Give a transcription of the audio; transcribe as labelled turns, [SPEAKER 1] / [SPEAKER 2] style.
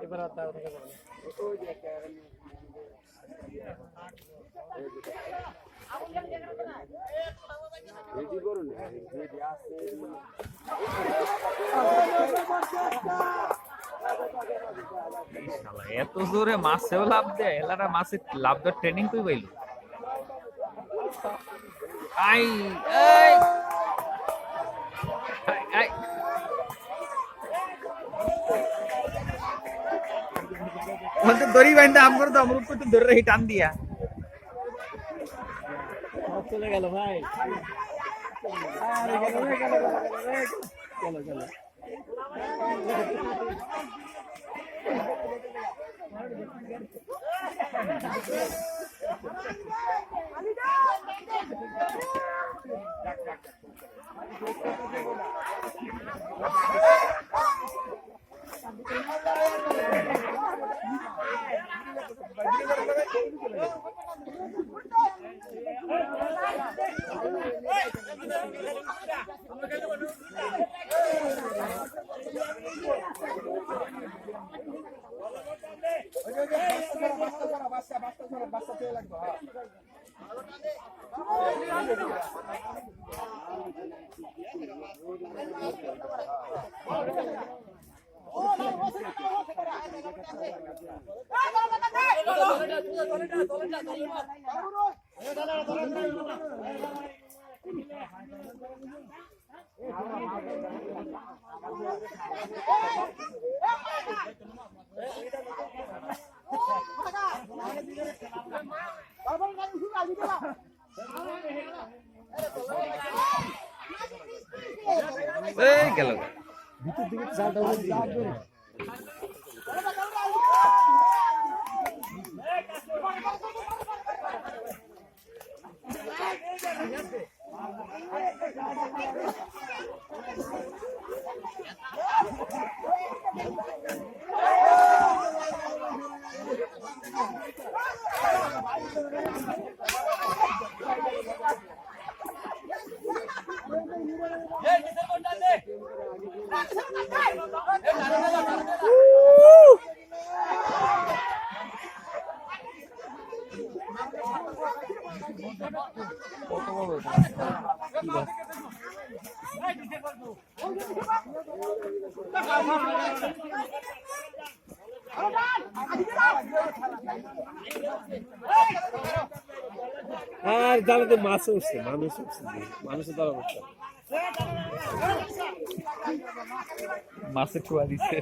[SPEAKER 1] এবার আর তাও থেকে বলে
[SPEAKER 2] রেডি করুন রেডি আছে
[SPEAKER 3] এত জোরে মাছেও লাভ দেয় এলারা মাছের লাভ দেওয়ার ট্রেনিং কই পাইল আই এই আই বলতে দড়ি বাইন্দা আমগর তো আমরুদ করতে ধরে রেখে টান দিয়া
[SPEAKER 1] চলে গেল ভাই আরে গেল চলো
[SPEAKER 3] এই গেল
[SPEAKER 1] ভিতর দিকে চালটা উড়ে দিয়ে আর জানাতে মাছ উঠছে মানুষ উঠছে মানুষের দ্বারা উঠছে
[SPEAKER 3] মাছে ঠুয়া দিছে